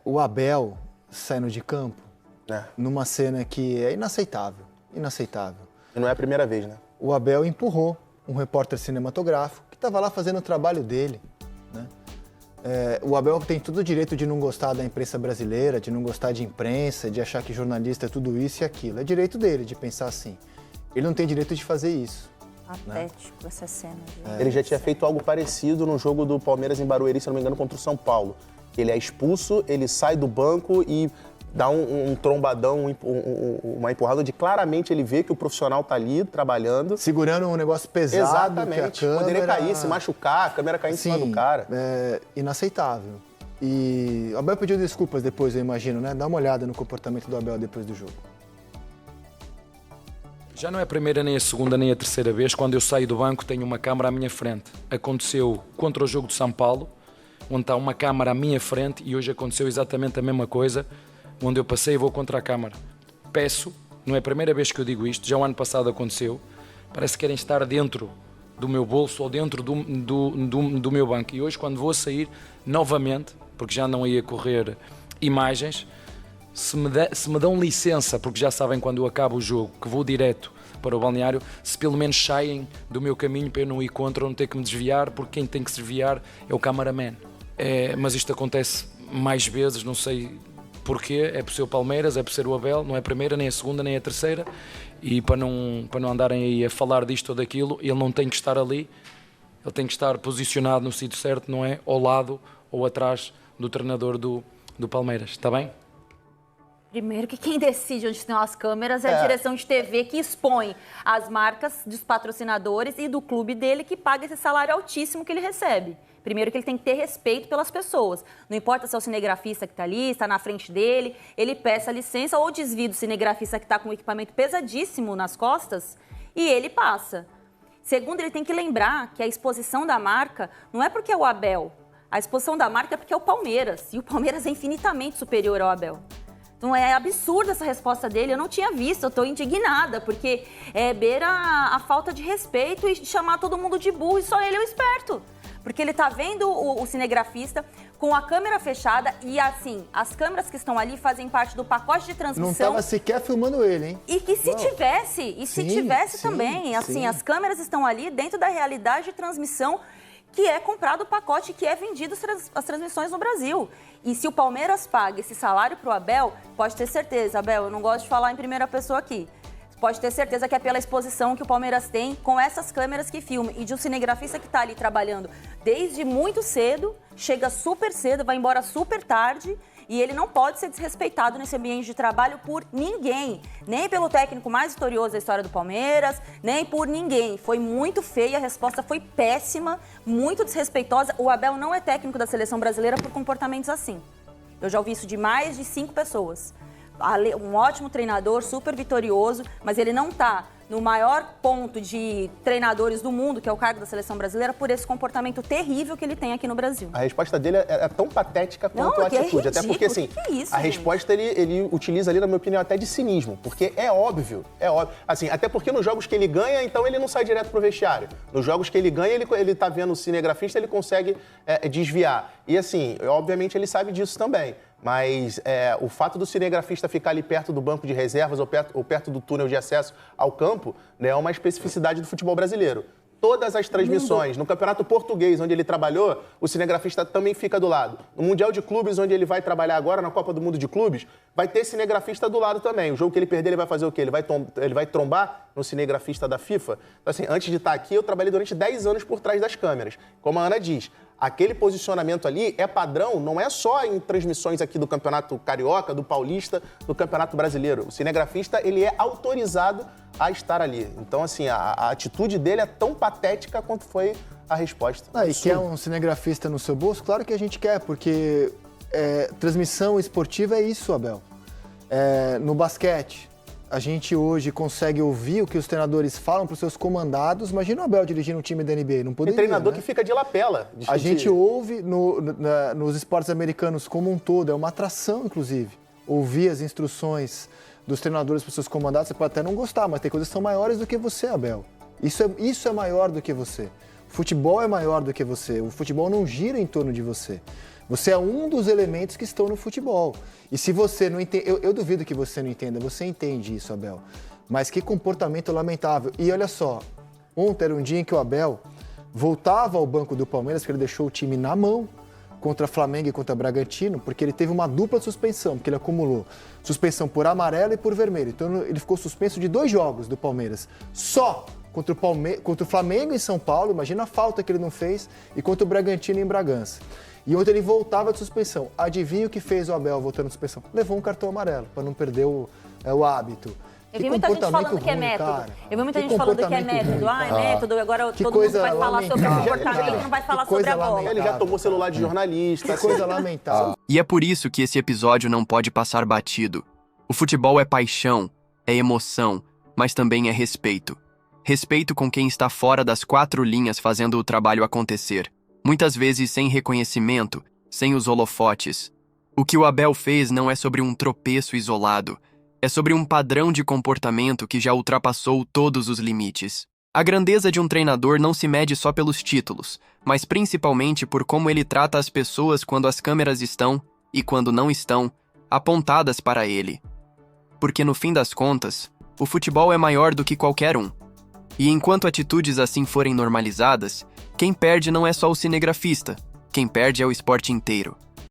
O Abel saindo de campo numa cena que é inaceitável, inaceitável. E não é a primeira vez, né? O Abel empurrou um repórter cinematográfico que estava lá fazendo o trabalho dele, né? O Abel tem todo o direito de não gostar da imprensa brasileira, de não gostar de imprensa, de achar que jornalista é tudo isso e aquilo. É direito dele de pensar assim. Ele não tem direito de fazer isso. Patético essa cena. Ele já tinha feito algo parecido no jogo do Palmeiras em Barueri, se não me engano, contra o São Paulo. Ele é expulso, ele sai do banco e dá um trombadão, uma empurrada onde claramente ele vê que o profissional tá ali trabalhando. Segurando um negócio pesado. Exatamente. Que a câmera... Poderia cair, se machucar, a câmera cair em cima do cara. É inaceitável. E o Abel pediu desculpas depois, eu imagino, né? Dá uma olhada no comportamento do Abel depois do jogo. Já não é a primeira, nem a segunda, nem a terceira vez. Quando eu saio do banco, tenho uma câmara à minha frente. Aconteceu contra o jogo de São Paulo, onde está uma câmara à minha frente, e hoje aconteceu exatamente a mesma coisa, onde eu passei e vou contra a câmara. Peço, não é a primeira vez que eu digo isto, já o ano passado aconteceu, parece que querem estar dentro do meu bolso ou dentro do meu banco. E hoje, quando vou sair novamente, porque já não ia correr imagens, se me dão licença, porque já sabem quando eu acabo o jogo, que vou direto para o balneário, se pelo menos saem do meu caminho para eu não ir contra, ou não ter que me desviar, porque quem tem que se desviar é o cameraman. Mas isto acontece mais vezes, não sei porquê, é por ser o Palmeiras, é por ser o Abel, não é a primeira, nem a segunda, nem a terceira, e para não andarem aí a falar disto ou daquilo, ele não tem que estar ali, ele tem que estar posicionado no sítio certo, não é ao lado ou atrás do treinador do Palmeiras, está bem? Primeiro que quem decide onde estão as câmeras é a direção de TV, que expõe as marcas dos patrocinadores e do clube dele, que paga esse salário altíssimo que ele recebe. Primeiro que ele tem que ter respeito pelas pessoas. Não importa se é o cinegrafista que está ali, está na frente dele, ele peça licença ou desvia do cinegrafista que está com um equipamento pesadíssimo nas costas e ele passa. Segundo, ele tem que lembrar que a exposição da marca não é porque é o Abel. A exposição da marca é porque é o Palmeiras. E o Palmeiras é infinitamente superior ao Abel. Então é absurda essa resposta dele, eu não tinha visto, eu estou indignada, porque beira a falta de respeito e chamar todo mundo de burro e só ele é o esperto. Porque ele está vendo o cinegrafista com a câmera fechada e, assim, as câmeras que estão ali fazem parte do pacote de transmissão. Não estava sequer filmando ele, hein? E que se tivesse também, assim, as câmeras estão ali dentro da realidade de transmissão que é comprado o pacote que é vendido as transmissões no Brasil. E se o Palmeiras paga esse salário para o Abel, pode ter certeza, Abel, eu não gosto de falar em primeira pessoa aqui, pode ter certeza que é pela exposição que o Palmeiras tem com essas câmeras que filmam e de um cinegrafista que está ali trabalhando desde muito cedo, chega super cedo, vai embora super tarde e ele não pode ser desrespeitado nesse ambiente de trabalho por ninguém, nem pelo técnico mais vitorioso da história do Palmeiras, nem por ninguém. Foi muito feia, a resposta foi péssima, muito desrespeitosa. O Abel não é técnico da seleção brasileira por comportamentos assim. Eu já ouvi isso de mais de 5 pessoas. Um ótimo treinador, super vitorioso, mas ele não está no maior ponto de treinadores do mundo, que é o cargo da seleção brasileira, por esse comportamento terrível que ele tem aqui no Brasil. A resposta dele é tão patética quanto a atitude. Até porque, assim, a resposta ele utiliza ali, na minha opinião, até de cinismo. Porque é óbvio. Assim, até porque nos jogos que ele ganha, então ele não sai direto pro vestiário. Nos jogos que ele ganha, ele tá vendo o cinegrafista, ele consegue desviar. E, assim, obviamente ele sabe disso também. Mas o fato do cinegrafista ficar ali perto do banco de reservas ou perto do túnel de acesso ao campo, né, é uma especificidade do futebol brasileiro. Todas as transmissões, no Campeonato Português, onde ele trabalhou, o cinegrafista também fica do lado. No Mundial de Clubes, onde ele vai trabalhar agora, na Copa do Mundo de Clubes, vai ter cinegrafista do lado também. O jogo que ele perder, ele vai fazer o quê? Ele vai trombar no cinegrafista da FIFA? Então, assim, antes de estar aqui, eu trabalhei durante 10 anos por trás das câmeras. Como a Ana diz, aquele posicionamento ali é padrão, não é só em transmissões aqui do Campeonato Carioca, do Paulista, do Campeonato Brasileiro. O cinegrafista, ele é autorizado a estar ali. Então, assim, a atitude dele é tão patética quanto foi a resposta. E quer um cinegrafista no seu bolso? Claro que a gente quer, porque transmissão esportiva é isso, Abel. No basquete, a gente hoje consegue ouvir o que os treinadores falam para os seus comandados. Imagina o Abel dirigindo um time da NBA, não poderia, Tem treinador, né? que fica de lapela. A gente ouve nos esportes americanos como um todo, é uma atração, inclusive, ouvir as instruções dos treinadores para os seus comandados. Você pode até não gostar, mas tem coisas que são maiores do que você, Abel. Isso é maior do que você. O futebol é maior do que você. O futebol não gira em torno de você. Você é um dos elementos que estão no futebol. E se você não entende... Eu duvido que você não entenda. Você entende isso, Abel. Mas que comportamento lamentável. E olha só, ontem era um dia em que o Abel voltava ao banco do Palmeiras, porque ele deixou o time na mão contra Flamengo e contra Bragantino, porque ele teve uma dupla suspensão, porque ele acumulou suspensão por amarelo e por vermelho. Então ele ficou suspenso de 2 jogos do Palmeiras. Só contra o Flamengo em São Paulo, imagina a falta que ele não fez, e contra o Bragantino em Bragança. E ontem ele voltava de suspensão. Adivinha o que fez o Abel voltando de suspensão? Levou um cartão amarelo, para não perder o hábito. Eu vi muita gente falando que é método. Eu vi muita gente falando que é método. É método. Agora todo mundo vai falar sobre o comportamento, não vai falar sobre a bola. Ele já tomou celular de jornalista. Que coisa lamentável. E é por isso que esse episódio não pode passar batido. O futebol é paixão, é emoção, mas também é respeito. Respeito com quem está fora das 4 linhas fazendo o trabalho acontecer. Muitas vezes sem reconhecimento, sem os holofotes. O que o Abel fez não é sobre um tropeço isolado. É sobre um padrão de comportamento que já ultrapassou todos os limites. A grandeza de um treinador não se mede só pelos títulos, mas principalmente por como ele trata as pessoas quando as câmeras estão, e quando não estão, apontadas para ele. Porque no fim das contas, o futebol é maior do que qualquer um. E enquanto atitudes assim forem normalizadas, quem perde não é só o cinegrafista, quem perde é o esporte inteiro.